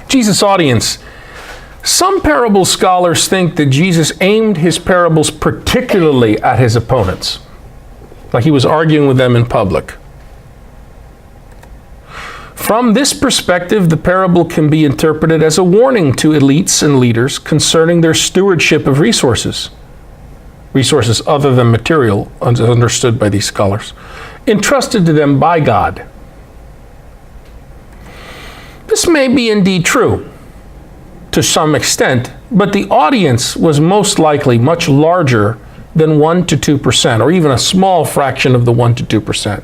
Jesus' audience. Some parable scholars think that Jesus aimed his parables particularly at his opponents, like he was arguing with them in public. From this perspective, the parable can be interpreted as a warning to elites and leaders concerning their stewardship of resources other than material, understood by these scholars, entrusted to them by God. This may be indeed true to some extent, but the audience was most likely much larger than 1 to 2%, or even a small fraction of the 1 to 2%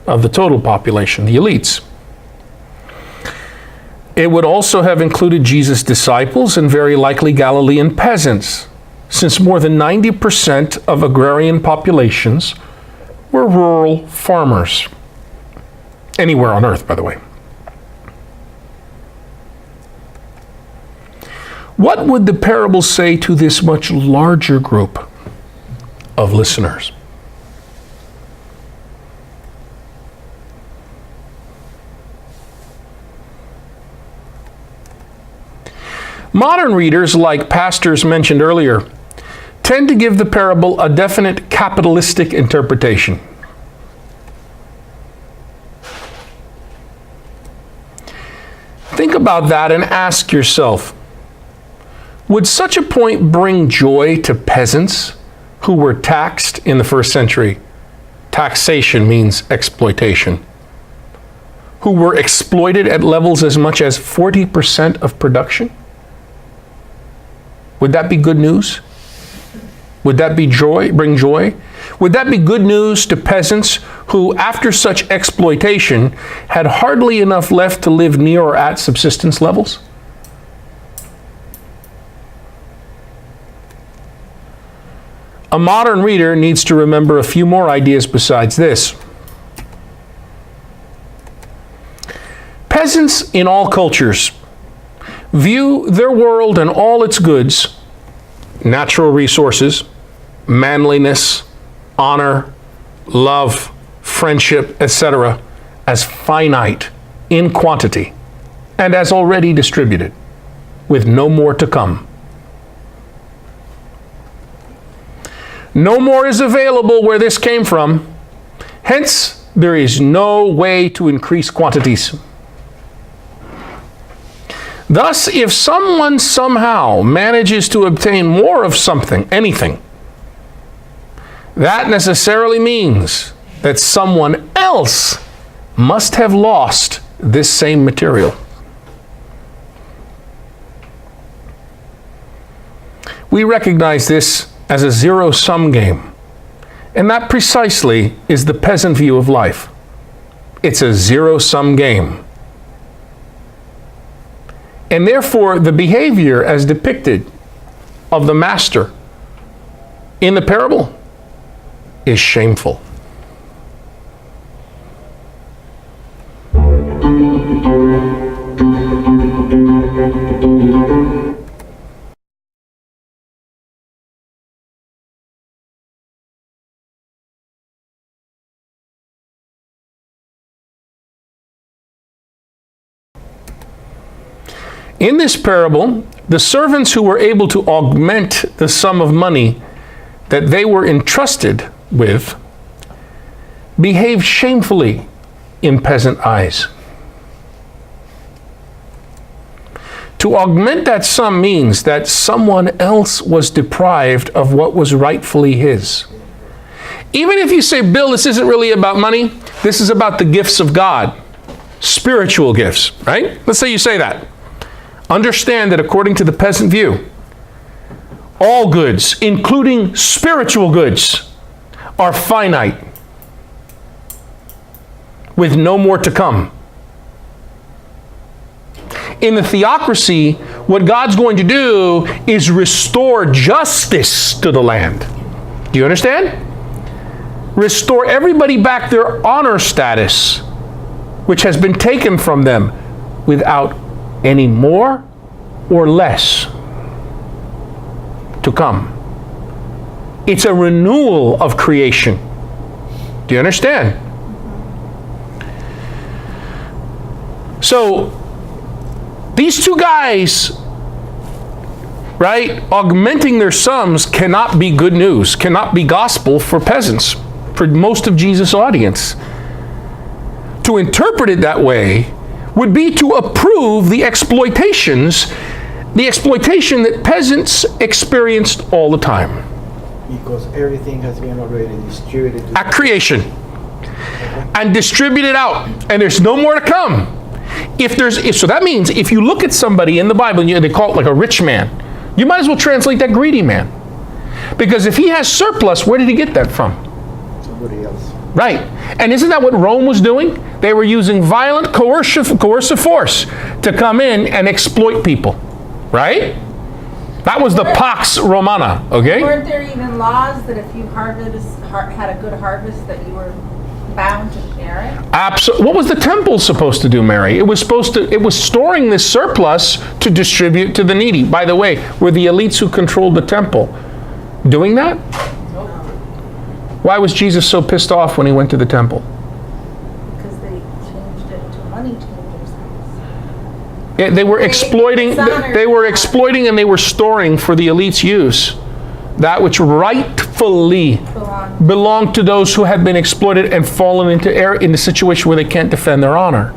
of the total population, the elites. It would also have included Jesus' disciples and very likely Galilean peasants, since more than 90% of agrarian populations were rural farmers. Anywhere on earth, by the way. What would the parable say to this much larger group of listeners? Modern readers, like pastors mentioned earlier, tend to give the parable a definite capitalistic interpretation. Think about that and ask yourself, would such a point bring joy to peasants who were taxed in the first century? Taxation means exploitation. Who were exploited at levels as much as 40% of production? Would that be good news? Would that be joy, bring joy? Would that be good news to peasants who, after such exploitation, had hardly enough left to live near or at subsistence levels? A modern reader needs to remember a few more ideas besides this. Peasants in all cultures view their world and all its goods, natural resources, manliness, honor, love, friendship, etc., as finite in quantity and as already distributed, with no more to come. No more is available where this came from. Hence, there is no way to increase quantities. Thus, if someone somehow manages to obtain more of something, anything, that necessarily means that someone else must have lost this same material. We recognize this as a zero-sum game, and that precisely is the peasant view of life. It's a zero-sum game. And therefore, the behavior as depicted of the master in the parable is shameful. In this parable, the servants who were able to augment the sum of money that they were entrusted with behaved shamefully in peasant eyes. To augment that sum means that someone else was deprived of what was rightfully his. Even if you say, Bill, this isn't really about money, this is about the gifts of God, spiritual gifts, right? Let's say you say that. Understand that according to the peasant view, all goods, including spiritual goods, are finite, with no more to come. In the theocracy, what God's going to do is restore justice to the land. Do you understand? Restore everybody back their honor status, which has been taken from them without any more or less to come. It's a renewal of creation. Do you understand? So these two guys, right, augmenting their sums cannot be good news, cannot be gospel for peasants, for most of Jesus' audience. To interpret it that way would be to approve the exploitation that peasants experienced all the time. Because everything has been already distributed. At creation. And distributed out. And there's no more to come. So that means if you look at somebody in the Bible, they call it like a rich man, you might as well translate that greedy man. Because if he has surplus, where did he get that from? Somebody else. Right. And isn't that what Rome was doing? They were using violent coercive force to come in and exploit people. Right? That was the Pax Romana, okay? Weren't there even laws that if you had a good harvest that you were bound to share it? Absolutely. What was the temple supposed to do, Mary? It was storing this surplus to distribute to the needy. By the way, were the elites who controlled the temple doing that? Nope. Why was Jesus so pissed off when he went to the temple? Because they changed it to money changers. They were exploiting and they were storing for the elites' use that which rightfully belonged to those who had been exploited and fallen into in a situation where they can't defend their honor.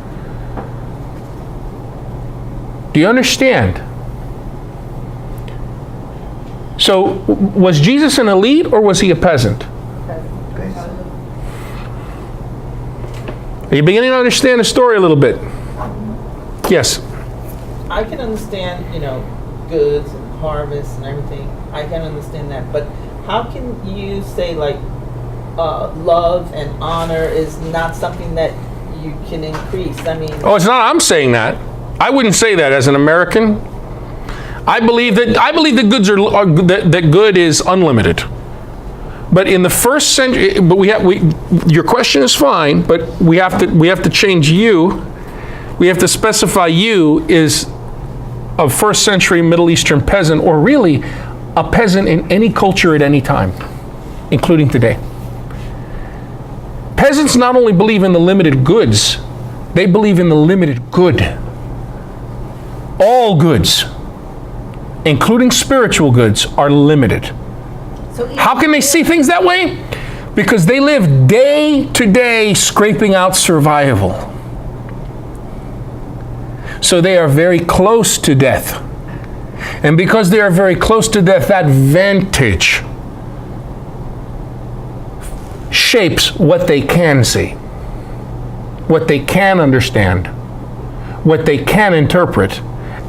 Do you understand? So, was Jesus an elite or was he a peasant? Are you beginning to understand the story a little bit? Yes. I can understand, goods and harvest and everything. I can understand that. But how can you say, like, love and honor is not something that you can increase? I mean... Oh, it's not. I'm saying that. I wouldn't say that as an American. I believe that that good is unlimited. But in the first century, your question is fine, but we have to change you. We have to specify you is a first century Middle Eastern peasant, or really a peasant in any culture at any time, including today. Peasants not only believe in the limited goods, they believe in the limited good. All goods, including spiritual goods, are limited. So how can they see things that way? Because they live day to day scraping out survival. So they are very close to death. And because they are very close to death, that vantage shapes what they can see, what they can understand, what they can interpret,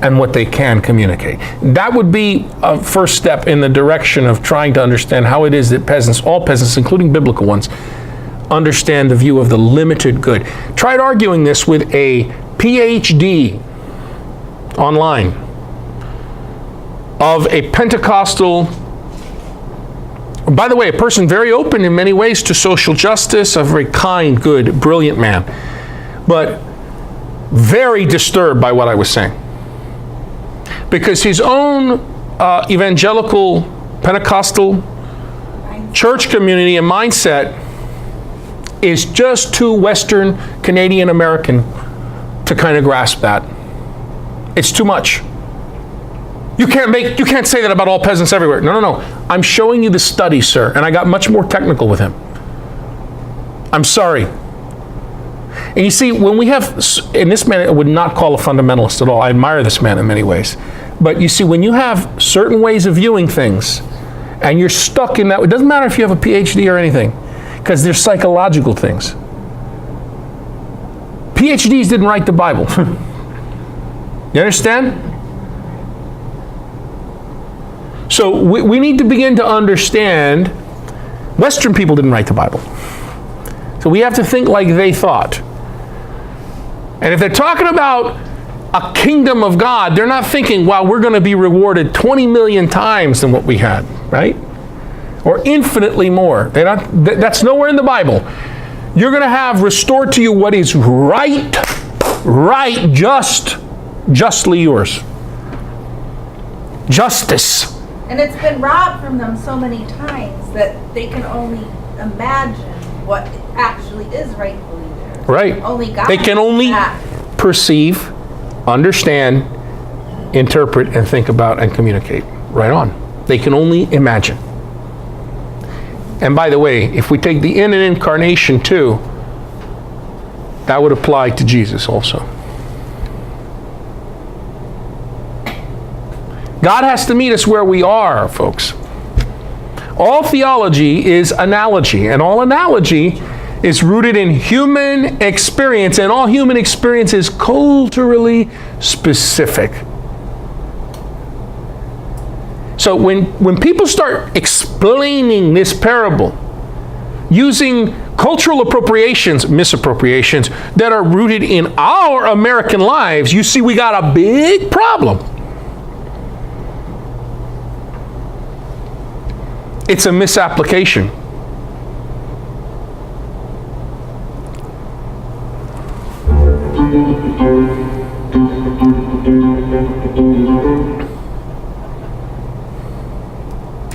and what they can communicate. That would be a first step in the direction of trying to understand how it is that peasants, all peasants, including biblical ones, understand the view of the limited good. Tried arguing this with a PhD online of a Pentecostal, by the way, a person very open in many ways to social justice, a very kind, good, brilliant man, but very disturbed by what I was saying. Because his own evangelical Pentecostal church community and mindset is just too Western Canadian American to kind of grasp that. It's too much. You can't say that about all peasants everywhere. No. I'm showing you the study, sir, and I got much more technical with him. I'm sorry. And you see, when we have, and this man I would not call a fundamentalist at all. I admire this man in many ways. But you see, when you have certain ways of viewing things, and you're stuck in that, it doesn't matter if you have a PhD or anything, because they're psychological things. PhDs didn't write the Bible. You understand? So we need to begin to understand, Western people didn't write the Bible. So we have to think like they thought. And if they're talking about a kingdom of God, they're not thinking, wow, we're going to be rewarded 20 million times than what we had, right? Or infinitely more. That's nowhere in the Bible. You're going to have restored to you what is right, justly yours. Justice. And it's been robbed from them so many times that they can only imagine what actually is rightfully theirs. Right. Only God They can only perceive, understand, interpret, and think about and communicate. Right on. They can only imagine. And by the way, if we take the in and incarnation too, that would apply to Jesus also. God has to meet us where we are, folks. All theology is analogy, and all analogy is rooted in human experience, and all human experience is culturally specific. So when people start explaining this parable using cultural appropriations, misappropriations, that are rooted in our American lives, you see we got a big problem. It's a misapplication.